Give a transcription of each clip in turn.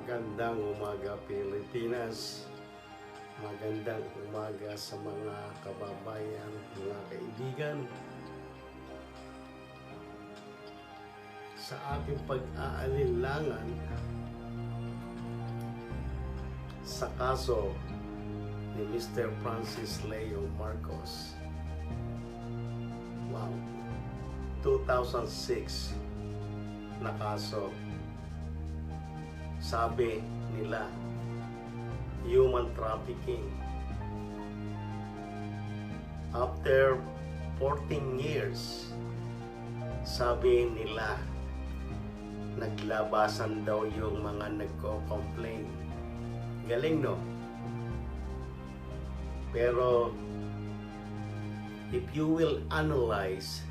Magandang umaga Pilipinas. Magandang umaga sa mga kababayan, mga kaibigan. Sa ating pag-aalinlangan sa kaso ni Mr. Francis Leo Marcos. Wow. 2006 na kaso. Sabi nila, human trafficking. After 14 years, sabi nila, naglabasan daw yung mga nagko-complain. Galing, no? Pero, if you will analyze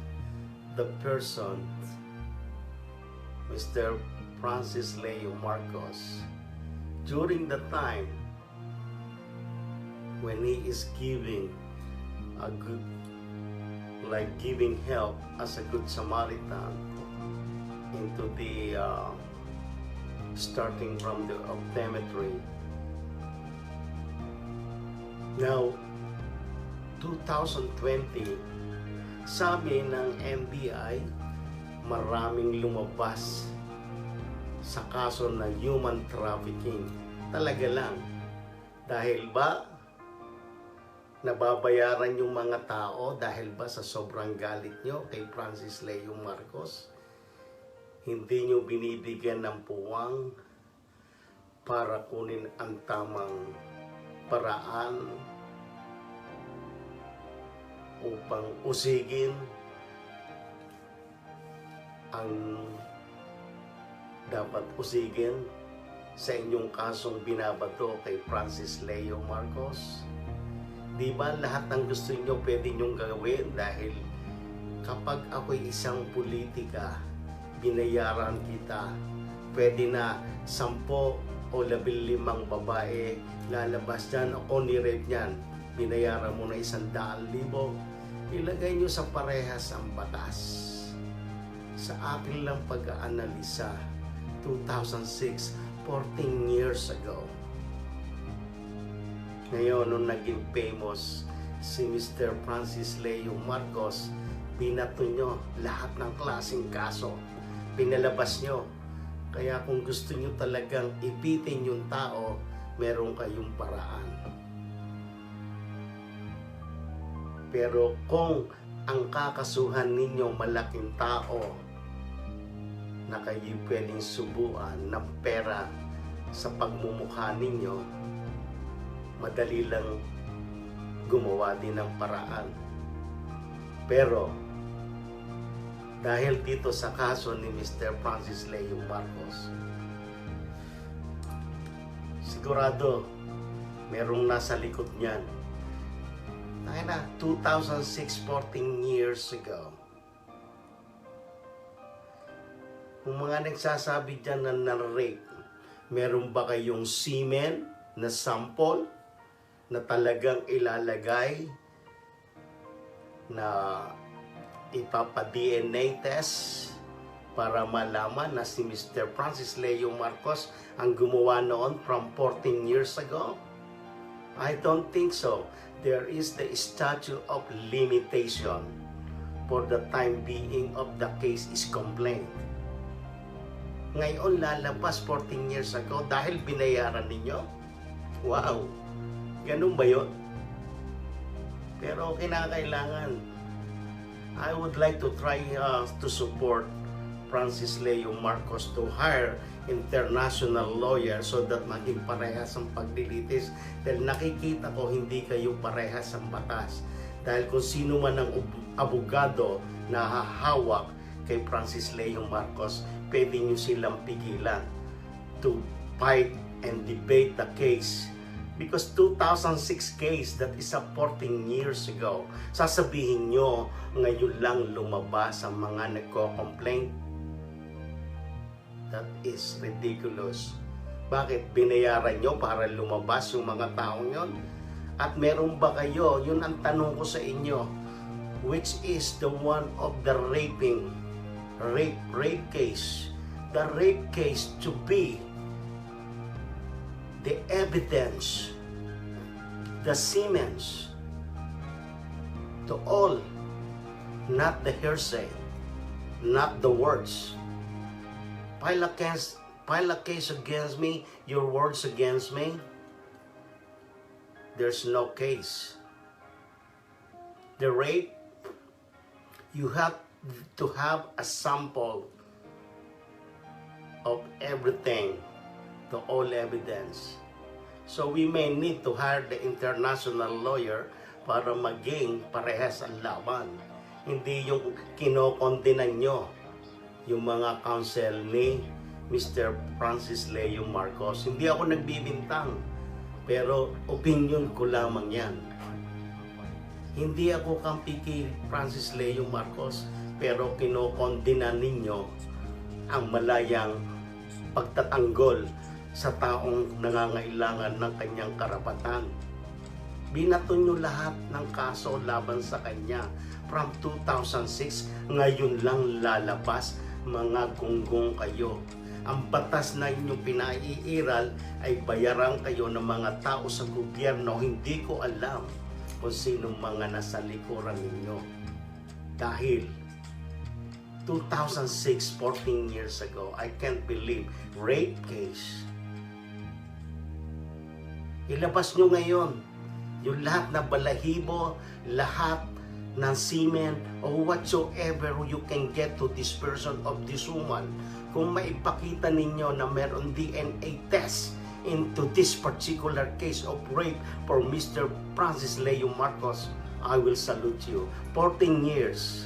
the person, Mr. Francis Leo Marcos, during the time when he is giving a good, like giving help as a good Samaritan into the starting from the optometry. Now, 2020, sabi ng NBI, maraming lumabas sa kaso ng human trafficking. Talaga lang. Dahil ba nababayaran yung mga tao? Dahil ba sa sobrang galit nyo kay Francis Leo Marcos? Hindi nyo binibigyan ng puwang para kunin ang tamang paraan upang usigin ang dapat usigin sa inyong kasong binabato kay Francis Leo Marcos? Di ba lahat ng gusto niyo pwede niyong gawin? Dahil kapag ako'y isang politika, binayaran kita, pwede na 10 o 15 babae lalabas dyan o ni-rape niyan, binayaran mo na 100,000, ilagay niyo sa parehas ang batas. Sa akin lang pag-aanalisa, 2006, 14 years ago. Ngayon, nung naging famous si Mr. Francis Leo Marcos, binato nyo lahat ng klaseng kaso. Pinalabas nyo. Kaya kung gusto nyo talagang ipitin yung tao, meron kayong paraan. Pero kung ang kakasuhan ninyo malaking tao, na kayo pwedeng subuan ng pera sa pagmumukha ninyo, madali lang gumawa din ng paraan. Pero dahil dito sa kaso ni Mr. Francis Leo Marcos, sigurado merong nasa likod niyan. 2006, 14 years ago. Kung mga nagsasabi dyan na na-rape, meron ba kayong semen na sample na talagang ilalagay na ipapa-DNA test para malaman na si Mr. Francis Leo Marcos ang gumawa noon from 14 years ago? I don't think so. There is the statute of limitation for the time being of the case is complained. Ngayon lalabas 14 years ago dahil binayaran ninyo? Wow! Ganun ba yun? Pero kinakailangan, I would like to try to support Francis Leo Marcos to hire international lawyer so that maging parehas ang paglilitis. Dahil nakikita ko hindi kayo parehas ang batas. Dahil kung sino man ang abogado na hahawak kay Francis Leo Marcos, pwede nyo silang pigilan to fight and debate the case. Because 2006 case, that is 14 years ago. Sasabihin nyo, ngayon lang lumabas ang mga nagko-complain. That is ridiculous. Bakit? Binayaran nyo para lumabas yung mga taong yon? At meron ba kayo? Yun ang tanong ko sa inyo. Which is the one of the rape case. The rape case to be the evidence, the Siemens, to all, not the hearsay, not the words. File a case against me, your words against me. There's no case. The rape, you have to have a sample of everything, to all evidence. So we may need to hire the international lawyer para maging parehas ang laban. Hindi yung kinokondenan nyo yung mga counsel ni Mr. Francis Leo Marcos. Hindi ako nagbibintang, pero opinion ko lamang yan. Hindi ako kampi kay Francis Leo Marcos, pero kinokondenan ninyo ang malayang pagtatanggol sa taong nangangailangan ng kanyang karapatan. Binato nyo lahat ng kaso laban sa kanya from 2006, ngayon lang lalabas, mga gunggong kayo. Ang batas na inyong pinaiiral ay bayaran kayo ng mga tao sa gobyerno. Hindi ko alam kung sinong mga nasa likuran ninyo. Dahil 2006, 14 years ago, I can't believe, rape case. Ilabas nyo ngayon yung lahat na balahibo, lahat ng semen, or whatsoever you can get to this person of this woman. Kung maipakita ninyo na meron DNA test into this particular case of rape for Mr. Francis Leo Marcos, I will salute you. 14 years.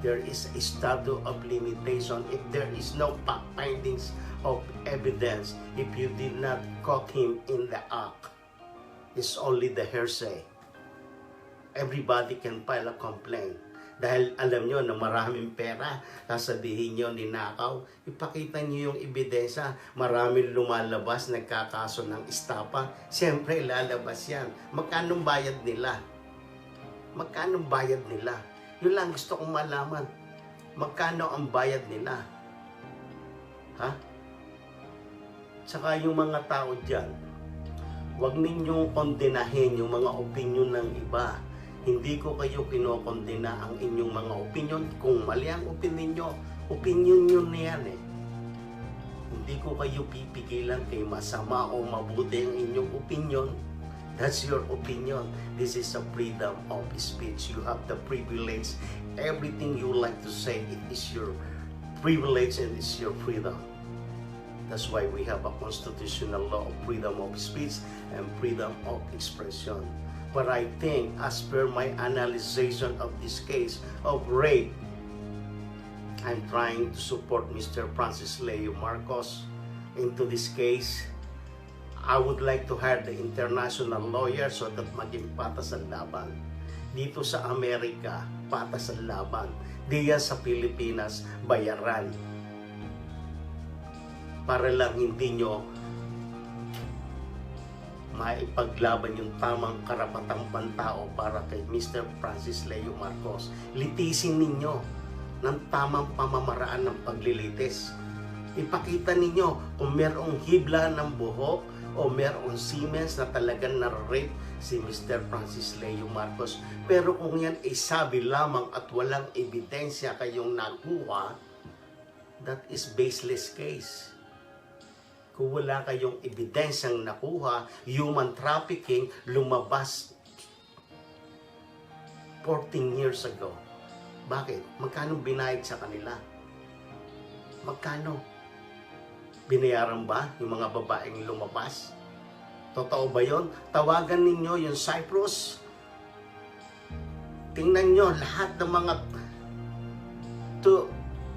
There is a statute of limitation if there is no findings of evidence, if you did not caught him in the act. It's only the hearsay. Everybody can file a complaint. Dahil alam nyo na maraming pera, sasabihin nyo ninakaw, ipakita nyo yung ebidensya. Maraming lumalabas, nagkakaso ng estapa. Siyempre, lalabas yan. Magkano bayad nila? Magkano bayad nila? Yun lang gusto kong malaman. Magkano ang bayad nila? Ha? Tsaka yung mga tao dyan, huwag ninyong kondenahin yung mga opinion ng iba. Hindi ko kayo kinokondena ang inyong mga opinion. Kung mali ang opinion nyo na yan eh. Hindi ko kayo pipigilan kay masama o mabuti ang inyong opinion. That's your opinion. This is a freedom of speech. You have the privilege. Everything you like to say, it is your privilege and it's your freedom. That's why we have a constitutional law of freedom of speech and freedom of expression. But I think, as per my analysis of this case of rape, I'm trying to support Mr. Francis Leo Marcos into this case. I would like to hire the international lawyer so that maging patas ang laban. Dito sa Amerika, patas ang laban. Diyan sa Pilipinas, bayaran. Para lang hindi nyo maipaglaban yung tamang karapatang pantao para kay Mr. Francis Leo Marcos. Litisin ninyo ng tamang pamamaraan ng paglilitis. Ipakita ninyo kung merong hibla ng buhok o merong Siemens na talagang na-rape si Mr. Francis Leo Marcos. Pero kung yan ay sabi lamang at walang ebidensya kayong nakuha, that is baseless case. Kung wala kayong ebidensyang nakuha, human trafficking lumabas 14 years ago. Bakit? Magkano binayad sa kanila? Magkano? Binayaran ba yung mga babaeng lumabas? Totoo ba yon? Tawagan ninyo yung Cyprus. Tingnan nyo lahat ng mga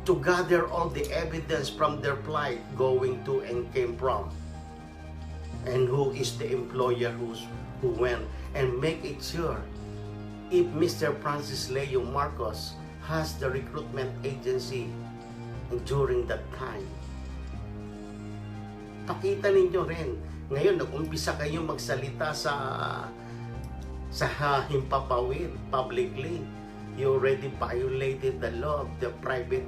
to gather all the evidence from their flight going to and came from, and who is the employer who went, and make it sure if Mr. Francis Leo Marcos has the recruitment agency during that time. Pakita ninyo rin. Ngayon, nag-umpisa kayo magsalita sa himpapawid publicly. You already violated the law of the private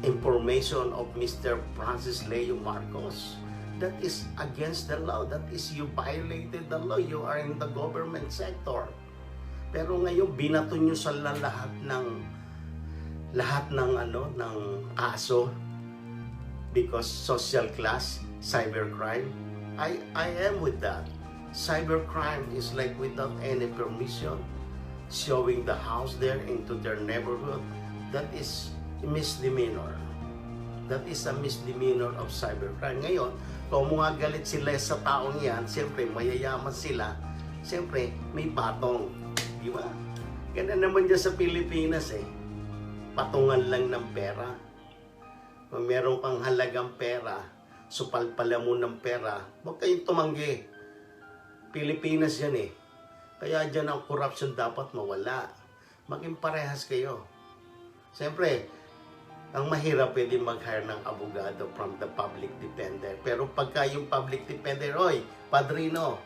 information of Mr. Francis Leo Marcos. That is against the law. That is, you violated the law. You are in the government sector. Pero ngayon, binato nyo sa lahat ng kaso because social class, cybercrime. I am with that. Cybercrime is like without any permission, showing the house there into their neighborhood. That is misdemeanor. That is a misdemeanor of cybercrime. Ngayon, kung mga galit sila sa taong yan, siyempre mayayaman sila, siyempre may patong. Di ba? Ganun naman dyan sa Pilipinas eh. Patungan lang ng pera. Kung meron kang halagang pera, supalpala mo ng pera, huwag kayong tumanggi. Pilipinas yan eh. Kaya dyan ang corruption dapat mawala. Maging parehas kayo. Siyempre, ang mahirap pwede mag-hire ng abogado from the public defender. Pero pagka yung public defender, oy, padrino,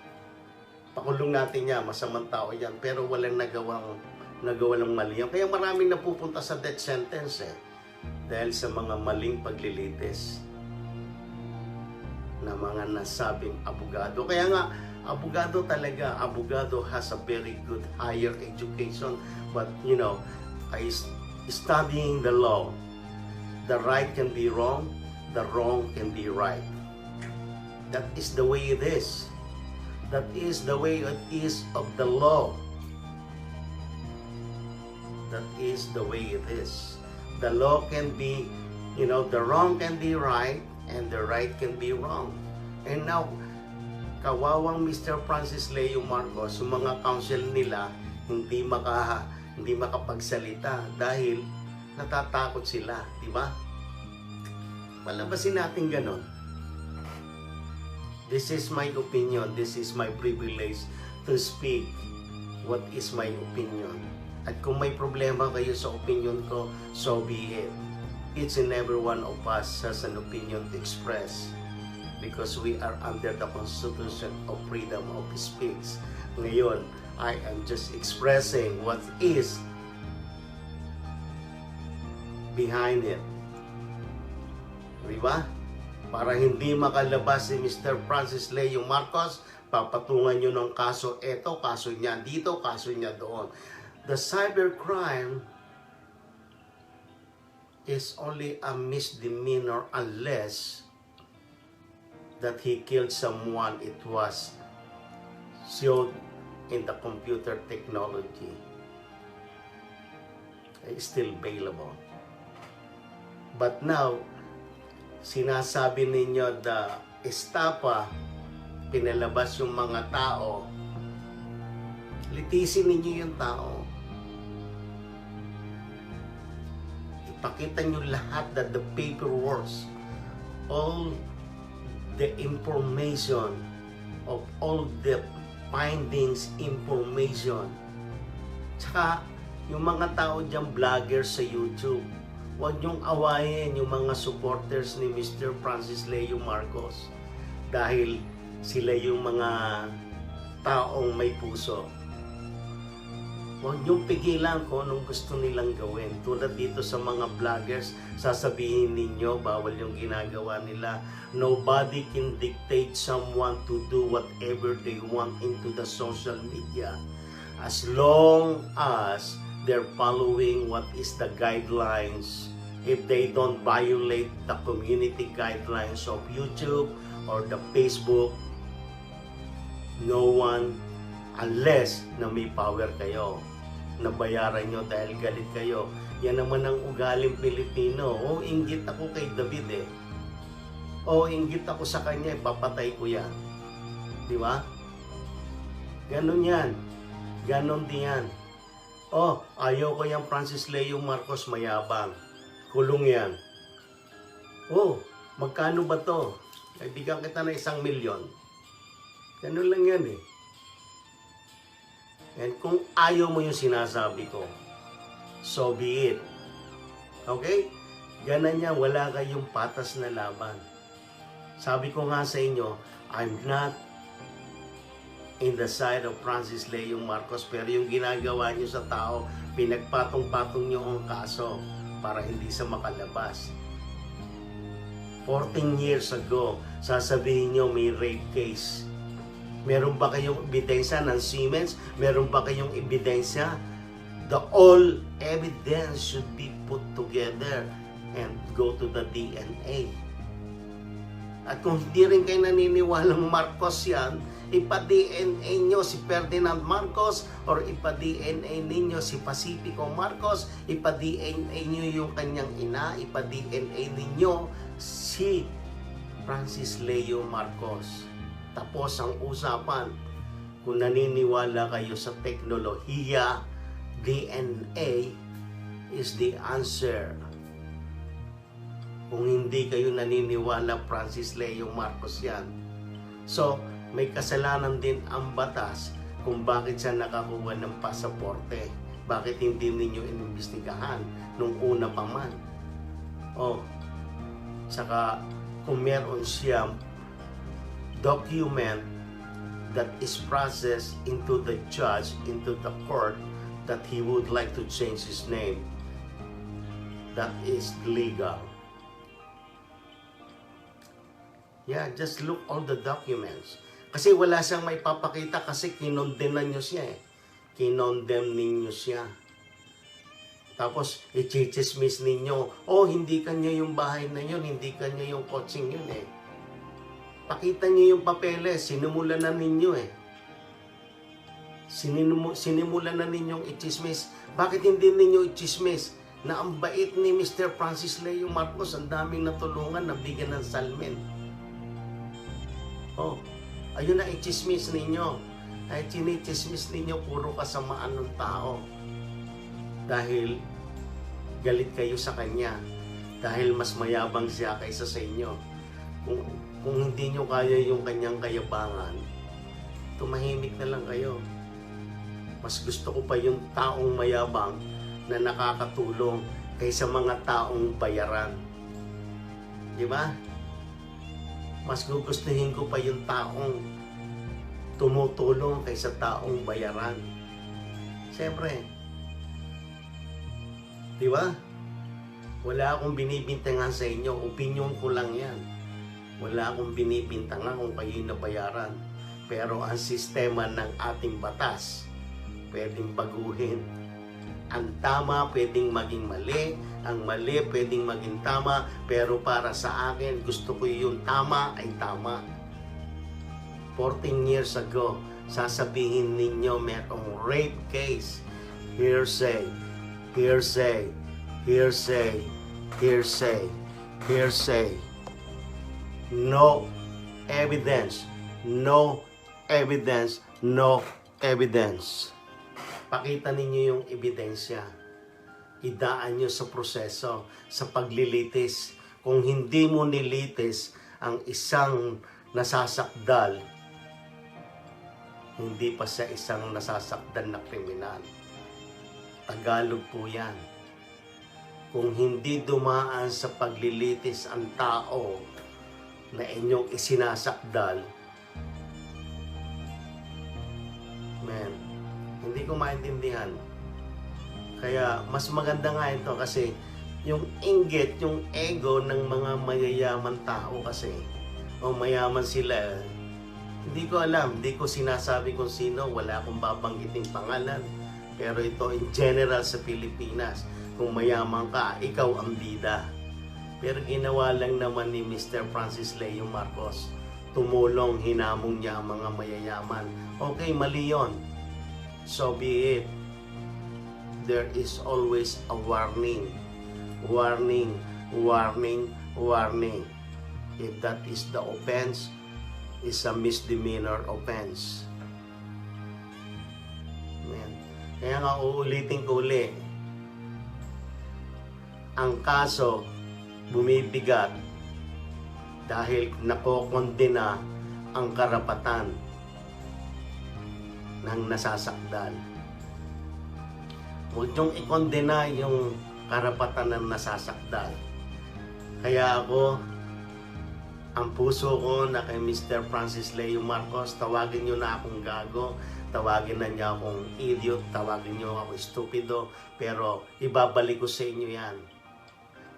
pakulong natin yan, masamang tao yan. Pero walang nagawa ng mali yan. Kaya maraming napupunta sa death sentence eh. Dahil sa mga maling paglilitis na mga nasabing abogado. Kaya nga, abogado talaga. Abogado has a very good higher education. But, you know, studying the law, the right can be wrong, the wrong can be right. That is the way it is. That is the way it is of the law. That is the way it is. The law can be, you know, the wrong can be right and the right can be wrong. And now, kawawang Mr. Francis Leo Marcos, yung mga counsel nila, hindi makapagsalita dahil natatakot sila, di ba? Palabasin natin ganon. This is my opinion. This is my privilege to speak what is my opinion. At kung may problema kayo sa opinion ko, so be it. Each and every one of us has an opinion to express because we are under the Constitution of freedom of speech. Ngayon, I am just expressing what is behind it. Diba? Para hindi makalabas si Mr. Francis Leo Marcos, papatungan nyo ng kaso eto, kaso niya dito, kaso niya doon. The cybercrime is only a misdemeanor unless that he killed someone. It was showed in the computer technology. It's still bailable. But now, sinasabi ninyo the estafa, pinalabas yung mga tao, litisin ninyo yung tao. Ipakita nyo lahat that the paperwork, all the information of all the findings, information. Tsaka, yung mga tao dyan, vloggers sa YouTube, huwag niyong awayin yung mga supporters ni Mr. Francis Leo Marcos dahil sila yung mga taong may puso. Huwag niyong pigilan kung anong gusto nilang gawin. Tulad dito sa mga vloggers, sasabihin ninyo, bawal yung ginagawa nila. Nobody can dictate someone to do whatever they want into the social media. As long as they're following what is the guidelines. If they don't violate the community guidelines of YouTube or the Facebook, no one, unless na may power kayo, nabayaran nyo dahil galit kayo. Yan naman ang ugaling Pilipino. O, inggit ako kay David eh. O, inggit ako sa kanya, papatay ko yan. Di ba? Ganon yan. Ganon din yan. Oh, ayaw ko yung Francis Leo Marcos, mayabang. Kulong yan. Oh, magkano ba to? Bigyan kita na 1 milyon. Ganun lang yan eh. And kung ayaw mo yung sinasabi ko, so be it. Okay? Ganon yan, wala kayong patas na laban. Sabi ko nga sa inyo, I'm not in the side of Francis Leo Marcos, pero yung ginagawa nyo sa tao, pinagpatong-patong nyo ang kaso. para hindi siya makalabas. 14 years ago, sasabihin nyo may rape case. Meron ba kayong ebidensya ng Siemens? Meron ba kayong ebidensya? The all evidence should be put together and go to the DNA. At kung hindi rin kayo naniniwalang Marcos yan, ipa-DNA nyo si Ferdinand Marcos or ipa-DNA ninyo si Pacifico Marcos, ipa-DNA nyo yung kanyang ina, ipa-DNA ninyo si Francis Leo Marcos. Tapos ang usapan, kung naniniwala kayo sa teknolohiya, DNA is the answer. Kung hindi kayo naniniwala, Francis Leo Marcos yan. So, may kasalanan din ang batas kung bakit siya nakakuha ng pasaporte. Bakit hindi ninyo inimbestigahan nung una pa man? Saka kung meron siyang document that is processed into the judge, into the court, that he would like to change his name, that is legal. Yeah, just look all the documents. Kasi wala siyang may papakita kasi kinondenan nyo siya eh. Kinondem ninyo siya. Tapos, i-chismis ninyo, hindi kanya yung bahay na yun, hindi kanya yung coaching yun eh. Pakita nyo yung papeles, sinimulan na ninyo eh. Sinimulan na ninyong i-chismis. Bakit hindi ninyo i-chismis na ang bait ni Mr. Francis Leo Marcos, ang daming natulungan, nabigyan ng salmen? Ayun na i-chismis ninyo. Ay chinichismis ninyo, puro kasamaan ng tao. Dahil galit kayo sa kanya. Dahil mas mayabang siya kaysa sa inyo. Kung hindi nyo kaya yung kanyang kayabangan, tumahimik na lang kayo. Mas gusto ko pa yung taong mayabang na nakakatulong kaysa mga taong bayaran. Di ba? Mas gugustuhin ko pa yung taong tumutulong kaysa taong bayaran. Siyempre, di ba? Wala akong binibintangan sa inyo. Opinion ko lang yan. Wala akong binibintangan kung kayo'y nabayaran. Pero ang sistema ng ating batas, pwedeng baguhin. Ang tama pwedeng maging mali. Ang mali pwedeng maging tama. Pero para sa akin, gusto ko yung tama ay tama. 14 years ago, sasabihin ninyo merong rape case. Hearsay. Hearsay, hearsay, hearsay, hearsay. No evidence, no evidence, no evidence. Pakita ninyo yung ebidensya. Idaan nyo sa proseso, sa paglilitis. Kung hindi mo nilitis ang isang nasasakdal, hindi pa siya isang nasasakdal na kriminal. Tagalog po yan. Kung hindi dumaan sa paglilitis ang tao na inyong isinasakdal, hindi ko maintindihan. Kaya mas maganda nga ito kasi yung inggit, yung ego ng mga mayayaman tao kasi, mayaman sila, hindi ko alam, hindi ko sinasabi kung sino, wala akong babanggiting pangalan. Pero ito in general sa Pilipinas, kung mayaman ka, ikaw ang bida. Pero ginawa lang naman ni Mr. Francis Leo Marcos, tumulong, hinamon niya ang mga mayayaman. Okay, mali yun. So be it. There is always a warning. Warning, warning, warning. If that is the offense, is a misdemeanor offense. Kaya nga uulitin ko uli, ang kaso bumibigat dahil nakokondena ang karapatan ng nasasakdal. Huwag niyong ikondena yung karapatan ng nasasakdal. Kaya ako, ang puso ko na kay Mr. Francis Leo Marcos, tawagin niyo na akong gago, tawagin na niya akong idiot, tawagin niyo ako stupido, pero ibabalik ko sa inyo yan.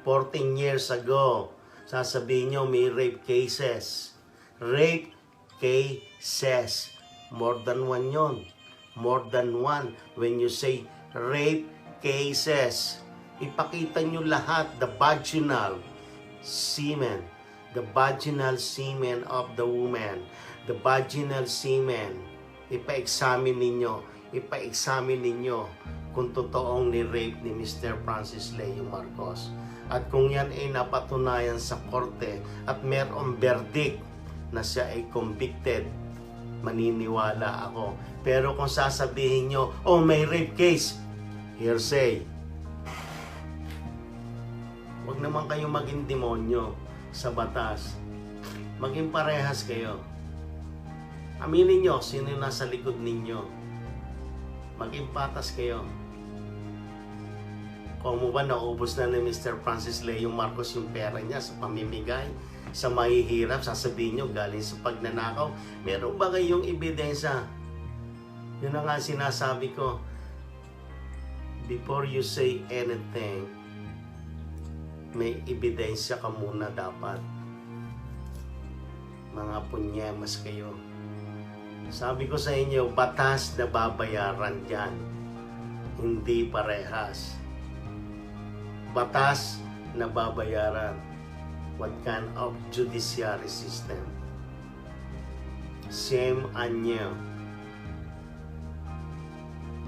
14 years ago. Sasabihin nyo may rape cases. Rape cases. More than one yon. More than one. When you say rape cases, ipakita nyo lahat, the vaginal semen, the vaginal semen of the woman, the vaginal semen. Ipa-examine ninyo kung totoong ni-rape ni Mr. Francis Leo Marcos. At kung yan ay napatunayan sa korte at mayroong verdict na siya ay convicted, maniniwala ako. Pero kung sasabihin nyo, oh, may rape case, hearsay. Huwag naman kayong maging demonyo sa batas. Maging parehas kayo. Aminin nyo sino yung nasa likod ninyo. Maging patas kayo. Kung mo ba naubos na ni Mr. Francis Leo Marcos yung pera niya sa pamimigay, sa mahihirap, sasabihin nyo galing sa pagnanakaw, meron ba kayong ebidensya? Yun na nga sinasabi ko. Before you say anything, may ebidensya ka muna dapat. Mga punyemas kayo. Sabi ko sa inyo, batas na babayaran dyan. Hindi parehas. Batas na babayaran. What kind of judiciary system? Same anyo.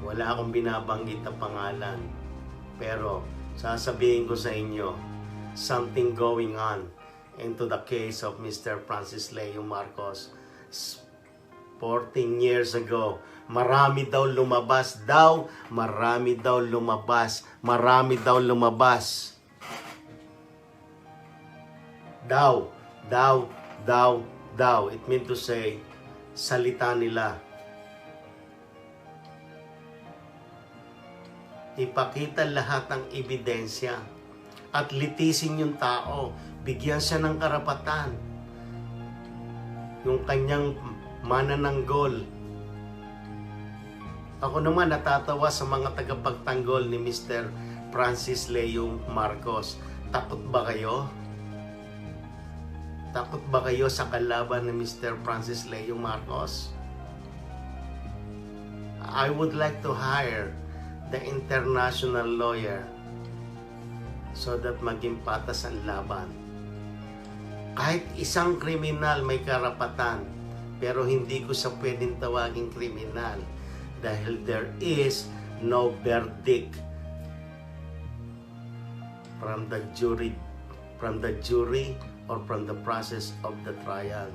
Wala akong binabanggit na pangalan. Pero sasabihin ko sa inyo, something going on into the case of Mr. Francis Leo Marcos. 14 years ago, marami daw lumabas. Marami daw lumabas. It meant to say, salita nila. Ipakita lahat ng ebidensya at litisin yung tao. Bigyan siya ng karapatan. Yung kanyang manananggol. Ako naman natatawa sa mga tagapagtanggol ni Mr. Francis Leo Marcos. Takot ba kayo? Takot ba kayo sa kalaban ni Mr. Francis Leo Marcos? I would like to hire the international lawyer so that maging patas ang laban. Kahit isang kriminal may karapatan, pero hindi ko siya pwedeng tawaging kriminal dahil there is no verdict from the jury or from the process of the trial.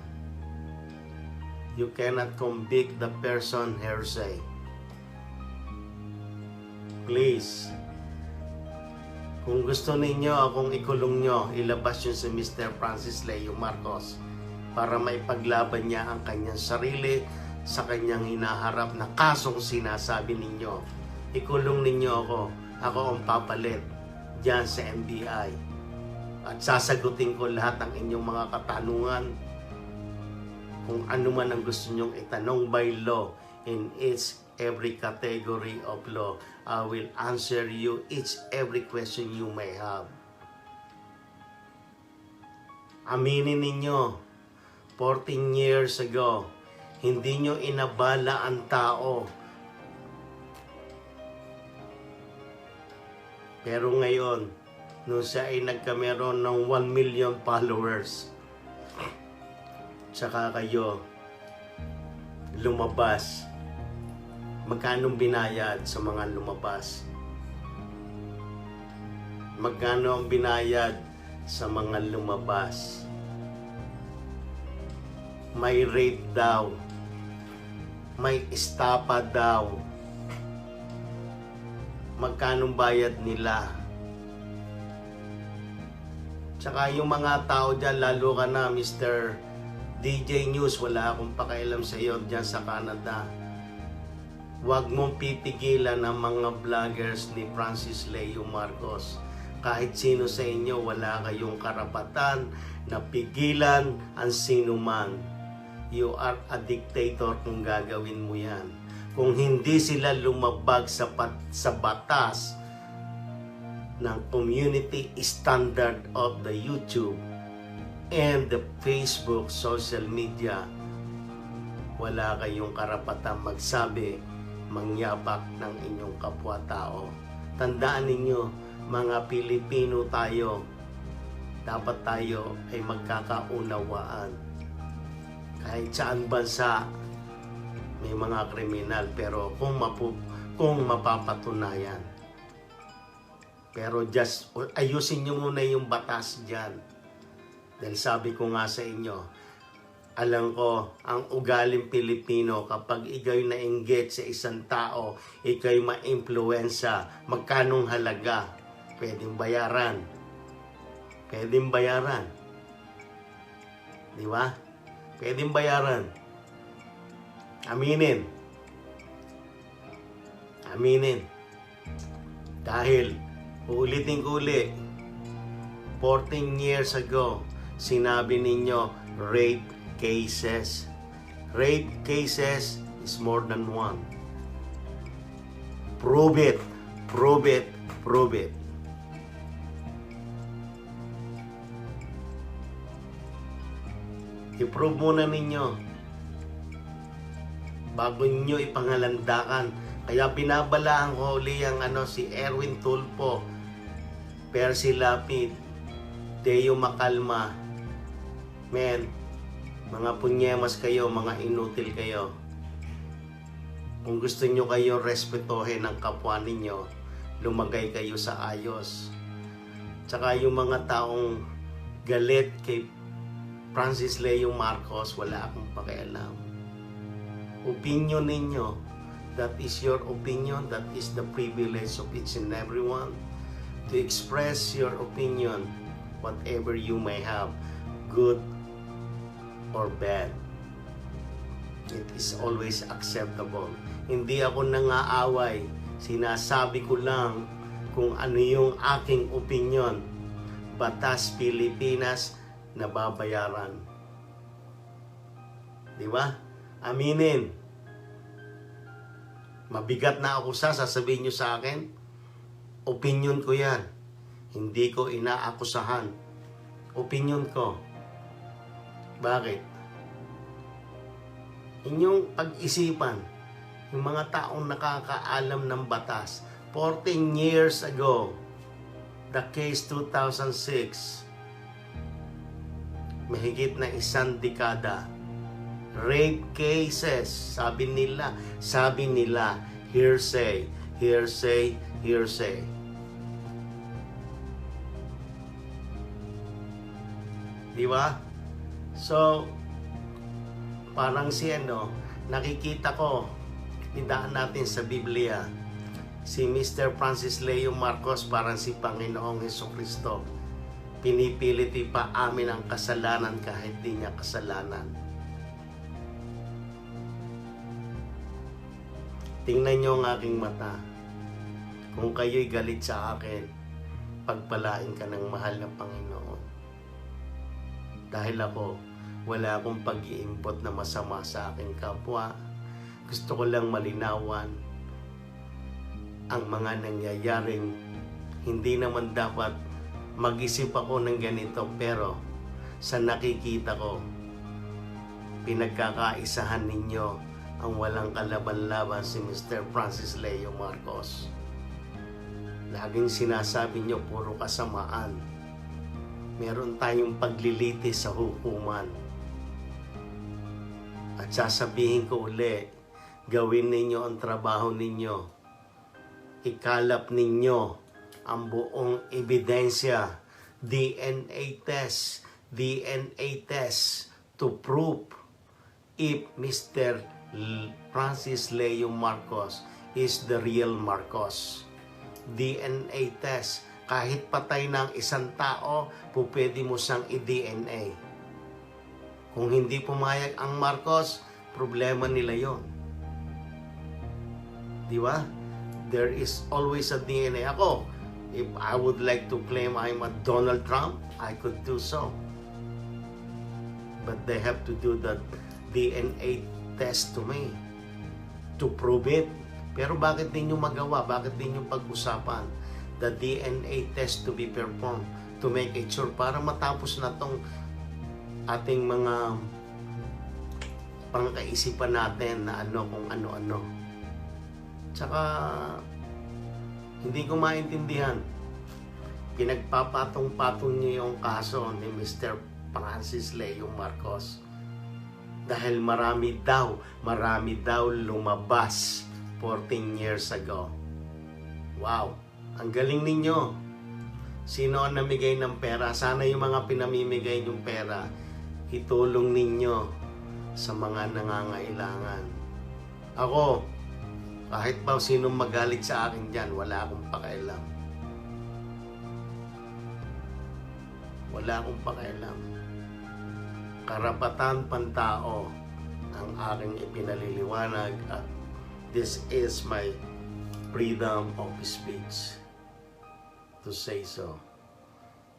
You cannot convict the person hearsay. Please, kung gusto ninyo akong ikulong nyo, ilabas yun si Mr. Francis Leo Marcos para maipaglaban niya ang kanyang sarili sa kanyang hinaharap na kasong sinasabi ninyo. Ikulong ninyo ako. Ako ang papalit dyan sa NBI. At sasagutin ko lahat ng inyong mga katanungan. Kung ano man ang gusto nyong itanong by law in every category of law. I will answer you every question you may have. Aminin ninyo, 14 years ago, hindi nyo inabala ang tao. Pero ngayon, nung siya ay nagkameron ng 1 million followers, tsaka kayo lumabas. Magkano binayad sa mga lumabas? Magkano ang binayad sa mga lumabas? May rape daw. May estapa daw. Magkano bayad nila? Tsaka yung mga tao dyan, lalo ka na Mr. DJ News, wala akong pakialam sa iyo dyan sa Canada. Huwag mong pipigilan ang mga vloggers ni Francis Leo Marcos. Kahit sino sa inyo, wala kayong karapatan na pigilan ang sino man. You are a dictator kung gagawin mo yan. Kung hindi sila lumabag sa batas, ng community standard of the YouTube and the Facebook social media, wala kayong karapatang magsabi, mangyapak ng inyong kapwa-tao. Tandaan ninyo, mga Pilipino tayo, dapat tayo ay magkakaunawaan. Kahit saan bansa, may mga kriminal, pero kung mapapatunayan. Pero just ayusin nyo muna yung batas dyan. Dahil sabi ko nga sa inyo, alam ko, ang ugaling Pilipino, kapag ikaw'y na-engage sa isang tao, ikaw'y ma-influensya, magkanong halaga, pwedeng bayaran. Pwedeng bayaran. Di ba? Pwedeng bayaran. Aminin. Aminin. Dahil, uulitin ko uli, 14 years ago, sinabi ninyo, rape cases. Rape cases is more than one. Prove it. Prove it. Prove it. I-prove muna ninyo bago nyo ipangalandakan. Kaya binabalaan ko uli ang si Erwin Tulfo, Percy Lapid, Teo Macalma. Men, mga punyemas kayo, mga inutil kayo. Kung gusto nyo kayo respetuhin ang kapwa ninyo, lumagay kayo sa ayos. Tsaka yung mga taong galit kay Francis Leo Marcos, wala akong pakialam. Opinion ninyo, that is your opinion, that is the privilege of each and everyone to express your opinion, whatever you may have, good or bad. It is always acceptable. Hindi ako nangaaway, sinasabi ko lang kung ano yung aking opinion. Batas Pilipinas, nababayaran. Di ba? Aminin. Mabigat na ako sasabihin nyo sa akin. Opinion ko yan. Hindi ko inaakusahan. Opinion ko. Bakit? Inyong pag-isipan, yung mga taong nakakaalam ng batas, 14 years ago, the case 2006, mahigit na 1 dekada. Rape cases, sabi nila, hearsay, hearsay, hearsay. Di ba? So, parang nakikita ko, idaan natin sa Biblia, si Mr. Francis Leo Marcos parang si Panginoong Hesukristo. Pinipilit pa amin ang kasalanan kahit di niya kasalanan. Tingnan niyo ang aking mata. Kung kayo'y galit sa akin, pagpalain ka ng mahal na Panginoon. Dahil ako, wala akong pag-iimpot na masama sa aking kapwa. Gusto ko lang malinawan ang mga nangyayaring hindi naman dapat mag-isip ako ng ganito, pero sa nakikita ko, pinagkakaisahan ninyo ang walang kalaban-laban si Mr. Francis Leo Marcos. Laging sinasabi nyo, puro kasamaan. Meron tayong paglilitis sa hukuman. At sasabihin ko uli, gawin ninyo ang trabaho ninyo. Ikalap ninyo ang buong ebidensya, DNA test to prove if Mr. Francis Leo Marcos is the real Marcos. DNA test, kahit patay ng isang tao, pwede mo siyang i-DNA. Kung hindi pumayag ang Marcos, problema nila yon. Di ba? There is always a DNA. Ako, if I would like to claim I'm a Donald Trump, I could do so. But they have to do that DNA test to me to prove it. Pero bakit din nyo magawa? Bakit din nyo pag-usapan? the DNA test to be performed to make it sure para matapos na tong ating mga pangkaisipan natin na ano kung ano-ano. Tsaka hindi ko maintindihan, pinagpapatong-patong niyo yung kaso ni Mr. Francis Leo Marcos dahil marami daw lumabas 14 years ago. Wow, ang galing ninyo. Sino ang namigay ng pera? Sana yung mga pinamimigay yung pera, itulong ninyo sa mga nangangailangan. Ako, kahit pa sinong magalit sa akin dyan, wala akong pakialam. Wala akong pakialam. Karapatan pantao ang aking ipinaliliwanag at this is my freedom of speech to say so.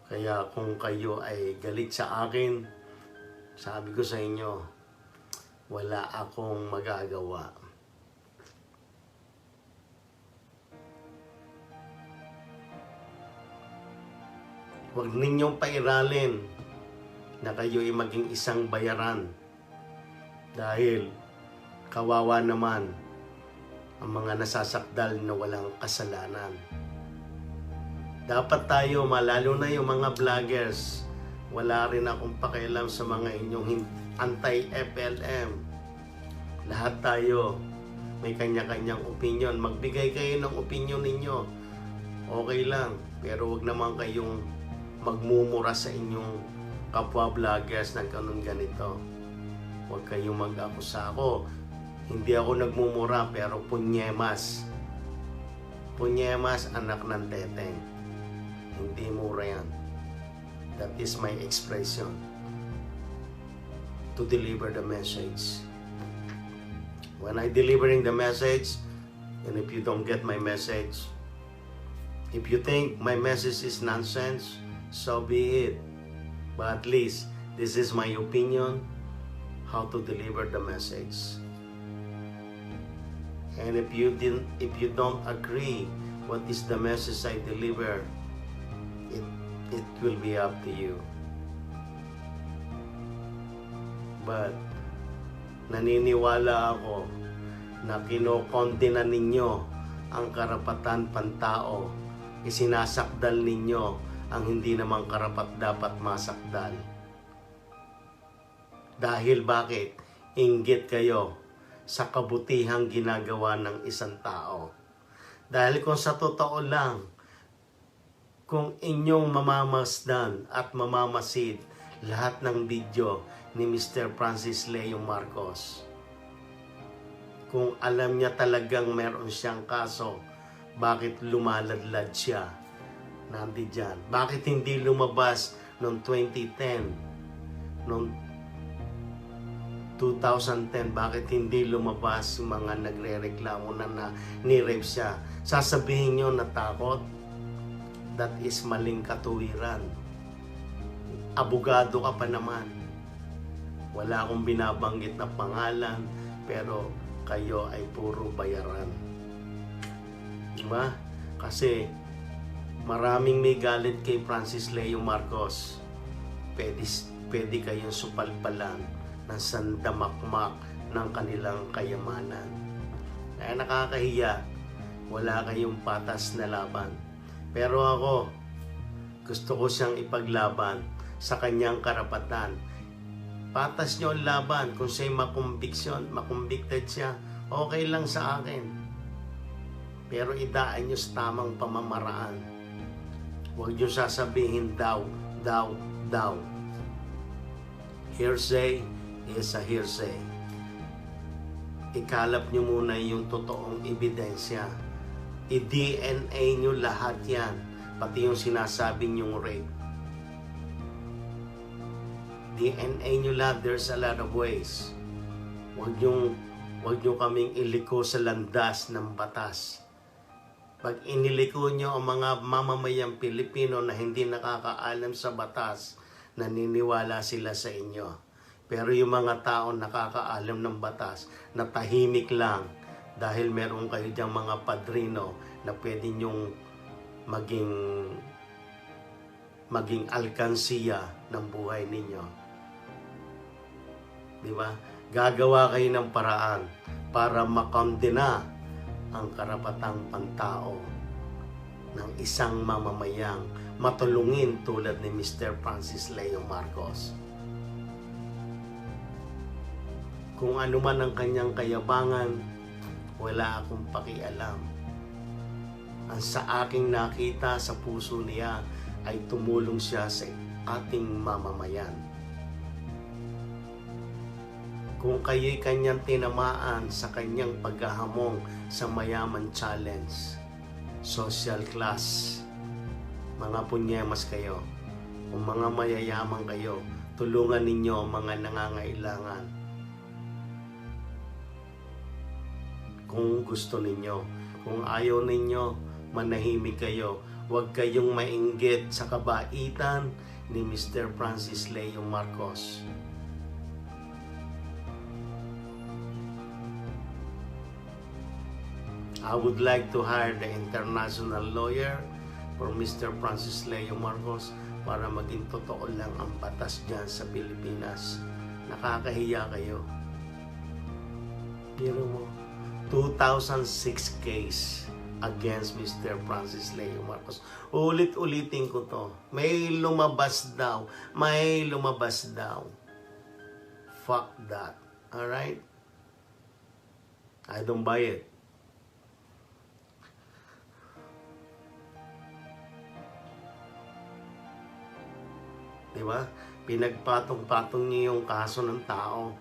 Kaya kung kayo ay galit sa akin, sabi ko sa inyo, wala akong magagawa. Huwag ninyong pairalin na kayo ay maging isang bayaran dahil kawawa naman ang mga nasasakdal na walang kasalanan. Dapat tayo, lalo na yung mga vloggers, wala rin akong pakialam sa mga inyong anti-FLM. Lahat tayo may kanya-kanyang opinion. Magbigay kayo ng opinion ninyo. Okay lang, pero wag naman kayong magmumura sa inyong kapwa vloggers ng ganito. Huwag kayong mag-akusa ako. Hindi ako nagmumura, pero punyemas. Punyemas, anak ng teteng. Hindi mura yan. That is my expression to deliver the message. When I delivering the message, and if you don't get my message, if you think my message is nonsense, so be it. But at least, this is my opinion, how to deliver the message. And if you don't agree what is the message I deliver, it will be up to you. But naniniwala ako na kinokondena ninyo ang karapatan pantao, isinasakdal ninyo ang hindi naman karapat dapat masakdal. Dahil bakit? Inggit kayo sa kabutihang ginagawa ng isang tao. Dahil kung sa totoo lang, kung inyong mamamasdan at mamamasid lahat ng video ni Mr. Francis Leo Marcos, kung alam niya talagang meron siyang kaso, bakit lumaladlad siya? Nandiyan. Bakit hindi lumabas noong 2010? Noong 2010, bakit hindi lumabas yung mga nagre-reklamo na ni-rape siya? Sasabihin nyo natakot? That is maling katuwiran. Abogado ka pa naman. Wala akong binabanggit na pangalan, pero kayo ay puro bayaran. Diba? Kasi maraming may galit kay Francis Leo Marcos. Pwede kayong supalpalan ng sandamakmak ng kanilang kayamanan. Kaya nakakahiya, wala kayong patas na laban. Pero ako, gusto ko siyang ipaglaban sa kanyang karapatan. Patas niyo ang laban. Kung siya'y makumbicted siya, okay lang sa akin. Pero idaan niyo sa tamang pamamaraan. Huwag niyo sasabihin daw. Hearsay is a hearsay. Ikalap niyo muna yung totoong ebidensya. I-DNA niyo lahat yan. Pati yung sinasabing yung rape. DNA niyo lahat. There's a lot of ways. Huwag niyo kaming iliko sa landas ng batas. Pag iniliko nyo ang mga mamamayang Pilipino na hindi nakakaalam sa batas, naniniwala sila sa inyo. Pero yung mga tao nakakaalam ng batas, na tahimik lang dahil meron kayo diyang mga padrino na pwede nyong maging alkansiya ng buhay ninyo. Di ba? Gagawa kayo ng paraan para makondena ang karapatang pantao ng isang mamamayang matulungin tulad ni Mr. Francis Leo Marcos. Kung ano man ang kanyang kayabangan, wala akong pakialam. Ang sa aking nakita sa puso niya ay tumulong siya sa ating mamamayan. Kung kayo'y kanyang tinamaan sa kanyang paghahamong sa Mayaman Challenge, social class, mga punyemas kayo, o mga mayayaman kayo, tulungan ninyo ang mga nangangailangan. Kung gusto ninyo, kung ayaw ninyo, manahimik kayo. Huwag kayong mainggit sa kabaitan ni Mr. Francis Leo Marcos. I would like to hire the international lawyer for Mr. Francis Leo Marcos para maging totoo lang ang batas dyan sa Pilipinas. Nakakahiya kayo. Pero mo, 2006 case against Mr. Francis Leo Marcos. Ulit-ulitin ko to. May lumabas daw. May lumabas daw. Fuck that. Alright? I don't buy it. Diba? Pinagpatong-patong niyo yung kaso ng tao.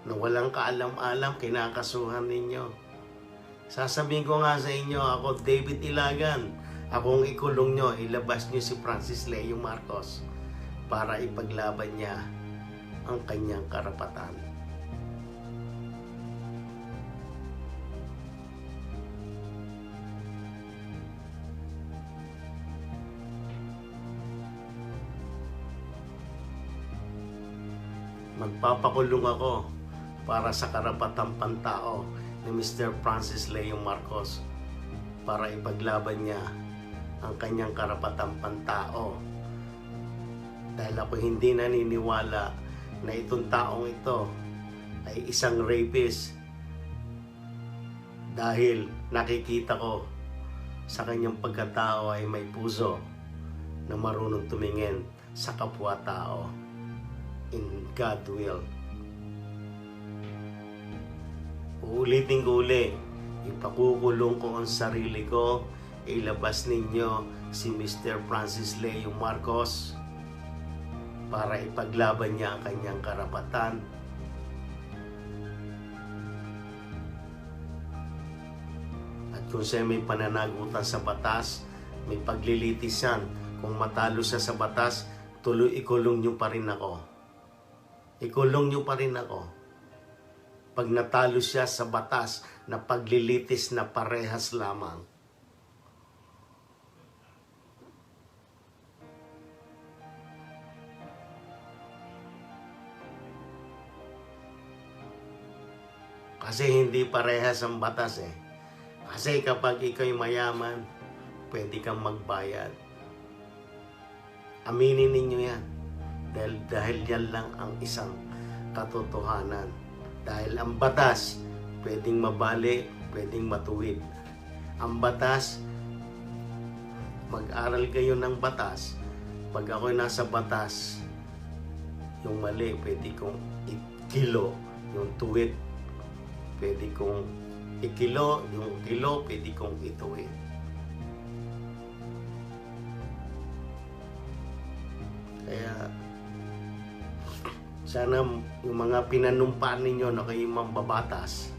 Na walang kaalam-alam, kinakasuhan ninyo. Sasabihin ko nga sa inyo, ako David Ilagan, akong ikulong nyo, ilabas nyo si Francis Leo Marcos para ipaglaban niya ang kanyang karapatan. Magpapakulong ako para sa karapatang pantao ni Mr. Francis Leo Marcos para ipaglaban niya ang kanyang karapatang pantao. Dahil ako hindi naniniwala na itong taong ito ay isang rapist dahil nakikita ko sa kanyang pagkatao ay may puso na marunong tumingin sa kapwa-tao in God will. Uulitin ko uli, ipakukulong ko ang sarili ko, ilabas ninyo si Mr. Francis Leo Marcos para ipaglaban niya ang kanyang karapatan. At kung siya may pananagutan sa batas, may paglilitisan, kung matalo siya sa batas, tuloy ikulong niyo pa rin ako. Ikulong niyo pa rin ako. Pag natalo siya sa batas na paglilitis na parehas lamang. Kasi hindi parehas ang batas eh. Kasi kapag ikaw'y mayaman, pwede kang magbayad. Aminin ninyo yan. Dahil yan lang ang isang katotohanan. Dahil ang batas, pwedeng mabali, pwedeng matuwid. Ang batas, mag-aral kayo ng batas. Pag ako'y nasa batas, yung mali, pwede kong ikilo. Yung tuwid, pwede kong ikilo. Yung kilo, pwede kong ituwid. Kaya, sana yung mga pinanumpaan ninyo na kayong mambabatas,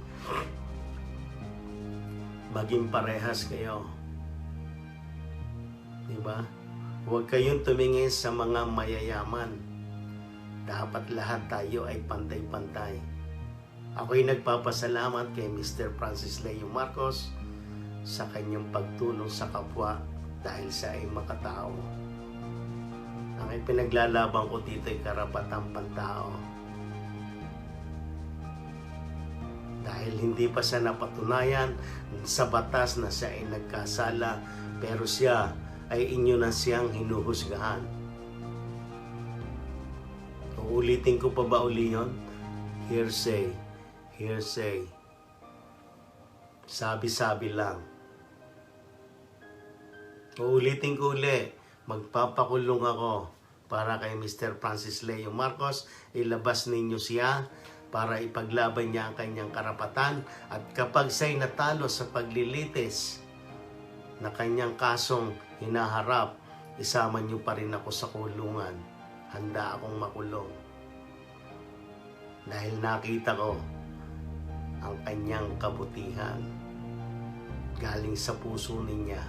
maging parehas kayo. Diba? Huwag kayong tumingin sa mga mayayaman. Dapat lahat tayo ay pantay-pantay. Ako'y nagpapasalamat kay Mr. Francis Leo Marcos sa kanyang pagtulong sa kapwa dahil siya ay makatao. Ang ipinaglalaban ko dito ay karapatang pantao. Dahil Dahil hindi pa siya napatunayan sa batas na siya ay nagkasala, pero siya ay inyo na siyang hinuhusgahan. Uulitin ko pa ba uli yun? Hearsay, hearsay. Sabi-sabi lang. Uulitin ko uli, magpapakulong ako para kay Mr. Francis Leo Marcos. Ilabas ninyo siya para ipaglaban niya ang kanyang karapatan, at kapag siya'y natalo sa paglilitis na kanyang kasong hinaharap, isama niyo pa rin ako sa kulungan. Handa akong makulong. Dahil nakita ko ang kanyang kabutihan galing sa puso niya.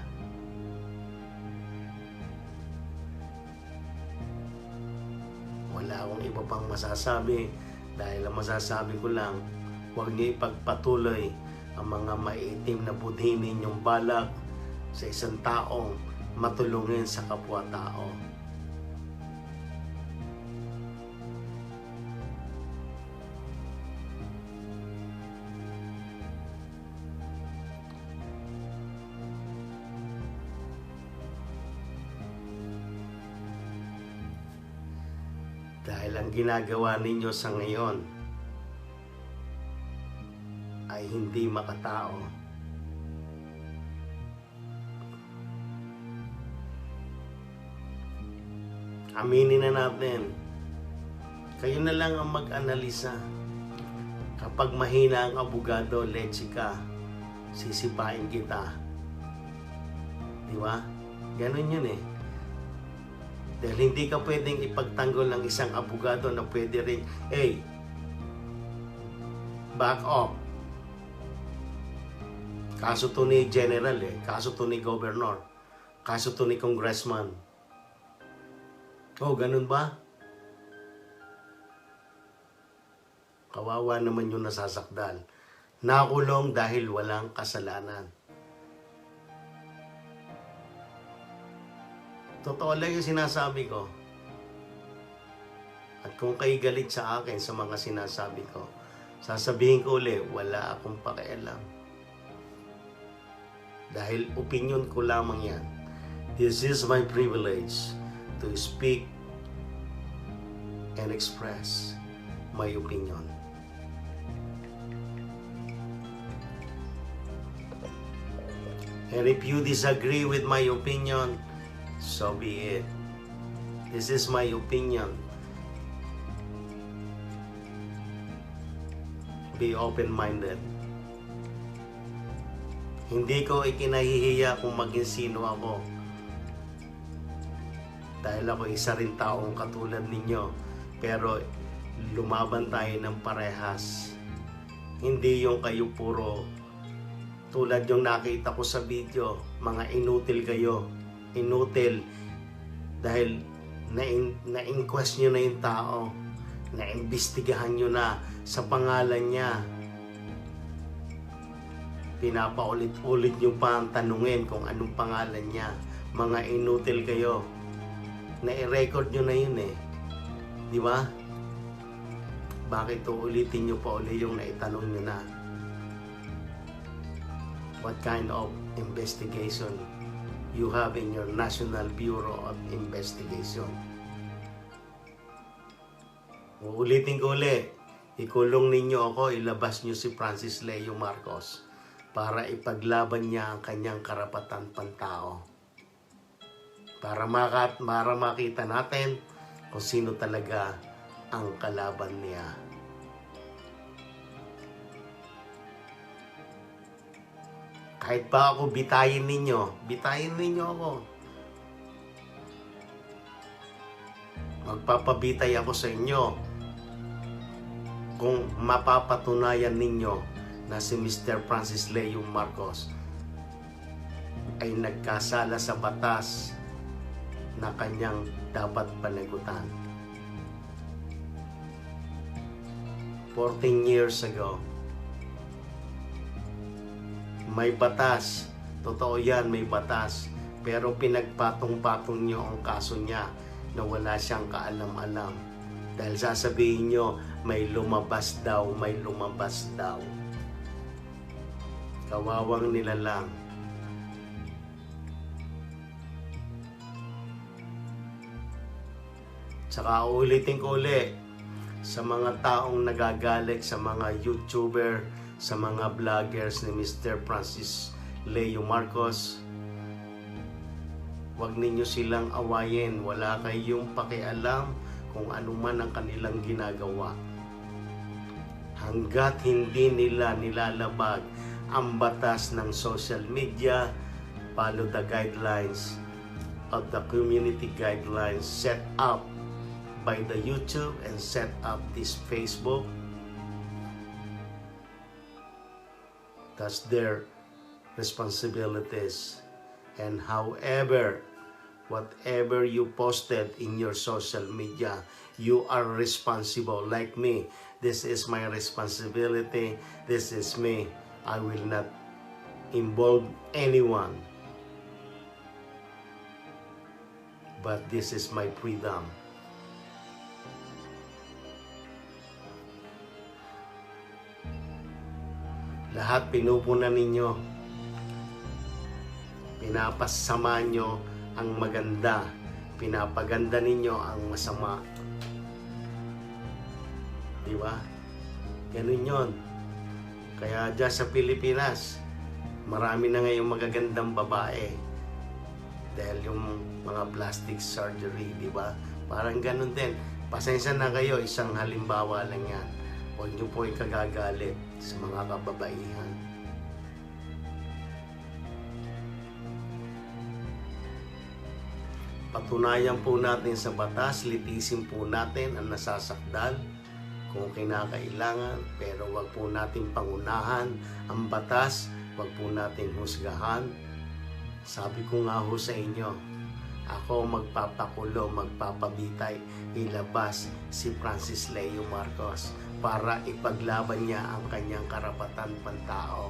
Wala akong iba pang masasabi, dahil ang masasabi ko lang, huwag niyo ipagpatuloy ang mga maiitim na budhi ninyong balak sa isang taong matulungin sa kapwa-tao. Dahil ang ginagawa ninyo sa ngayon ay hindi makatao. Aminin na natin, kayo na lang ang mag-analisa. Kapag mahina ang abogado, leche ka, sisipain kita. Di ba? Ganun yun eh. Dahil hindi ka pwedeng ipagtanggol ng isang abogado na pwede rin, hey, back off. Kaso to ni General kaso to ni Governor, kaso to ni Congressman. Oh, ganun ba? Kawawa naman yung nasasakdal. Nakulong dahil walang kasalanan. Totoo lang yung sinasabi ko. At kung kayo galit sa akin sa mga sinasabi ko, sasabihin ko ulit, wala akong pakialam. Dahil opinion ko lamang yan. This is my privilege to speak and express my opinion. And if you disagree with my opinion, so be it. This is my opinion. Be open-minded. Hindi ko ikinahihiya kung maging sino ako. Dahil ako isa rin taong katulad ninyo. Pero lumaban tayo ng parehas. Hindi yung kayo puro tulad yung nakita ko sa video, mga inutil kayo. Inutil dahil na-inquest nyo na yung tao, na-imbestigahan nyo na sa pangalan niya, pinapaulit-ulit nyo pa ang tanungin kung anong pangalan niya. Mga inutil kayo, na-i-record nyo na yun di ba? Bakit uulitin nyo pa uli yung naitanong nyo na? What kind of investigation you have in your National Bureau of Investigation? Uulitin ko ulit, ikulong ninyo ako, ilabas nyo si Francis Leo Marcos para ipaglaban niya ang kanyang karapatan pantao. Para makita natin kung sino talaga ang kalaban niya. Kahit pa ako bitayin ninyo ako. Magpapabitay ako sa inyo kung mapapatunayan ninyo na si Mr. Francis Leo Marcos ay nagkasala sa batas na kanyang dapat panagutan. 14 years ago, may batas. Totoo yan, may batas. Pero pinagpatong-patong nyo ang kaso niya na wala siyang kaalam-alam. Dahil sasabihin nyo, may lumabas daw, may lumabas daw. Kawawang nilalang. Tsaka ulitin ko ulit, sa mga taong nagagalit, sa mga YouTuber, sa mga vloggers ni Mr. Francis Leo Marcos, huwag ninyo silang awayin. Wala kayong pakialam kung ano man ang kanilang ginagawa. Hanggat hindi nila nilalabag ang batas ng social media, follow the guidelines of the community guidelines set up by the YouTube and set up this Facebook. That's their responsibilities. And however, whatever you posted in your social media, you are responsible. Like me, this is my responsibility. This is me. I will not involve anyone. But this is my freedom. Lahat pinupunan ninyo. Pinapasama nyo ang maganda. Pinapaganda ninyo ang masama. Di ba? Ganun yun. Kaya dyan sa Pilipinas, marami na ngayong magagandang babae. Dahil yung mga plastic surgery, di ba? Parang ganun din. Pasensya na kayo, isang halimbawa lang yan. Huwag nyo po ikagagalit sa mga kababaihan. Patunayan po natin sa batas, litisin po natin ang nasasakdal kung kinakailangan, pero wag po natin pangunahan ang batas, wag po natin husgahan. Sabi ko nga ho sa inyo, ako magpapakulo, magpapabitay, ilabas si Francis Leo Marcos para ipaglaban niya ang kanyang karapatan pantao.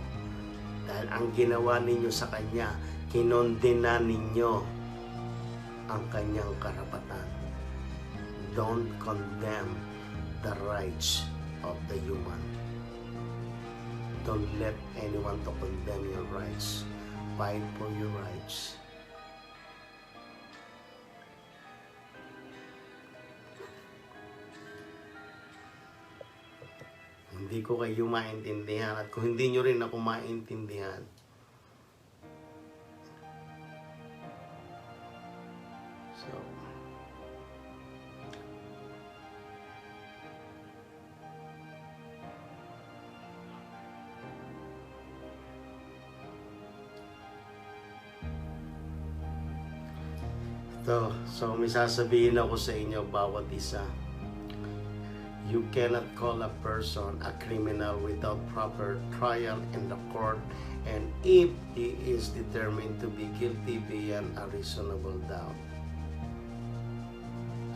Dahil ang ginawa ninyo sa kanya, kinondena ninyo ang kanyang karapatan. Don't condemn the rights of the human. Don't let anyone to condemn your rights. Fight for your rights. Hindi ko kayo maintindihan at kung hindi nyo rin ako maintindihan, so may sasabihin ako sa inyo bawat isa. You cannot call a person a criminal without proper trial in the court, and if he is determined to be guilty beyond a reasonable doubt.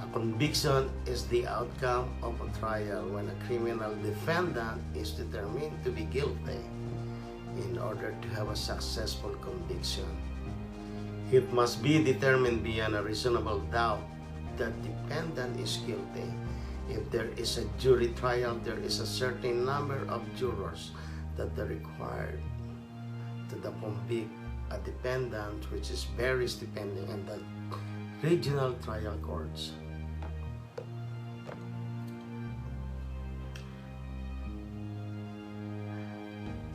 A conviction is the outcome of a trial when a criminal defendant is determined to be guilty. In order to have a successful conviction, it must be determined beyond a reasonable doubt that the defendant is guilty. If there is a jury trial, there is a certain number of jurors that are required to convict a defendant, which is varies depending on the regional trial courts.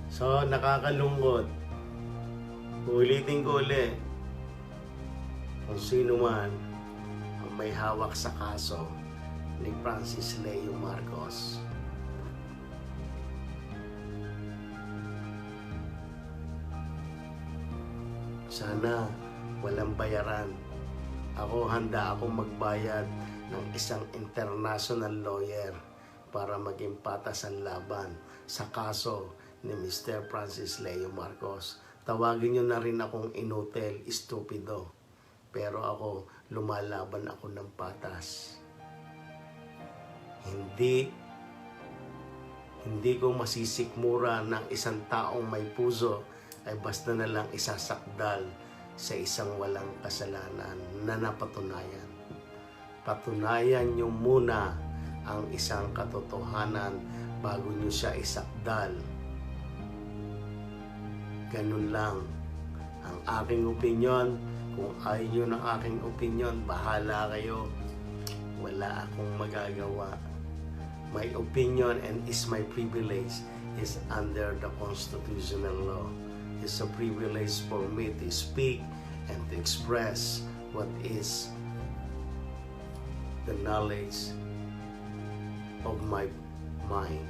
So, nakakalungkot. Ulitin ko ulit. Kung sino man ang may hawak sa kaso ni Francis Leo Marcos, sana walang bayaran. Handa akong magbayad ng isang international lawyer para maging patas ang laban sa kaso ni Mr. Francis Leo Marcos. Tawagin nyo na rin akong inutil, estupido. Pero ako, lumalaban ako ng patas. Hindi ko masisikmura ng isang taong may puso ay basta na lang isasakdal sa isang walang kasalanan na napatunayan. Patunayan nyo muna ang isang katotohanan bago nyo siya isakdal. Ganun lang. Ang aking opinion, kung ayaw nyo ng aking opinion, bahala kayo. Wala akong magagawa. My opinion and is my privilege is under the constitutional law. It's a privilege for me to speak and to express what is the knowledge of my mind.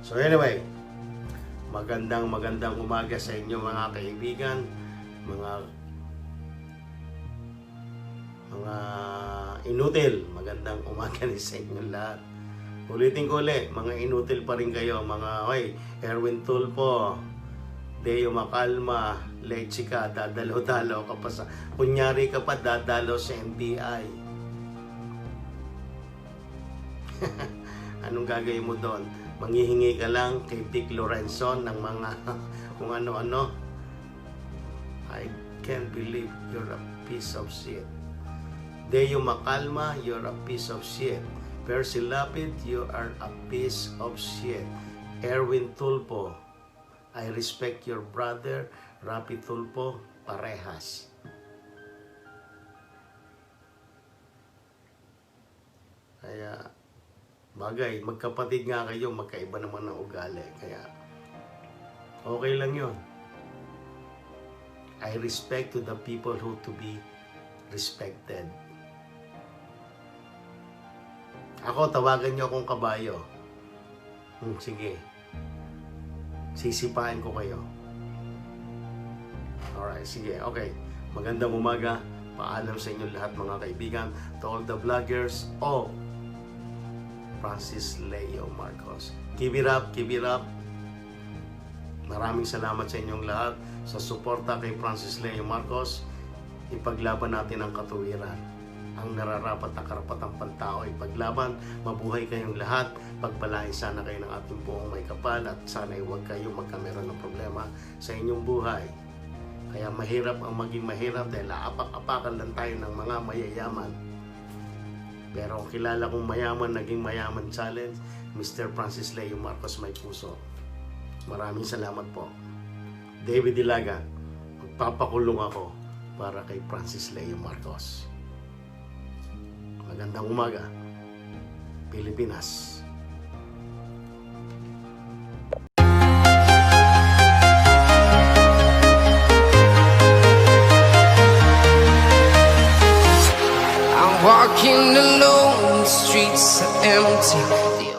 So anyway, magandang umaga sa inyo mga kaibigan, mga inutil. Magandang umaga din sa inyo lahat. Ulitin ko ulit, mga inutil pa rin kayo, mga Erwin Tulfo, Deo Macalma, Leche ka, dadalo-dalo ka pa sa, kunyari ka pa dadalo sa NBI. Anong gagawin mo doon? Manghihingi ka lang kay Vic Lorenzon ng mga kung ano-ano. I can't believe you're a piece of shit. Deo Macalma, you're a piece of shit. Percy Lapid, you are a piece of shit. Erwin Tulfo, I respect your brother, Rapi Tulfo, parehas. Kaya, bagay, magkapatid nga kayo, magkaiba naman ng ugali. Kaya, okay lang yun. I respect to the people who to be respected. Ako, tawagan niyo akong kabayo. Sige. Sisipain ko kayo. Alright, sige. Okay. Magandang umaga. Paalam sa inyo lahat mga kaibigan. To all the vloggers. Francis Leo Marcos. Keep it up, keep it up. Maraming salamat sa inyong lahat sa suporta kay Francis Leo Marcos. Ipaglaban natin ang katuwiran. Ang nararapat na karapatang pantao ay paglaban. Mabuhay kayong lahat. Pagpalain sana kayo ng ating buong may kapal at sana huwag kayo magkameron ng problema sa inyong buhay. Kaya mahirap ang maging mahirap dahil apak-apakan lang tayo ng mga mayayaman. Pero ang kilala kong mayaman, naging mayaman challenge, Mr. Francis Leo Marcos May Puso. Maraming salamat po. David Ilaga, magpapakulong ako para kay Francis Leo Marcos. Magandang umaga, Pilipinas. I'm walking alone, the streets are empty.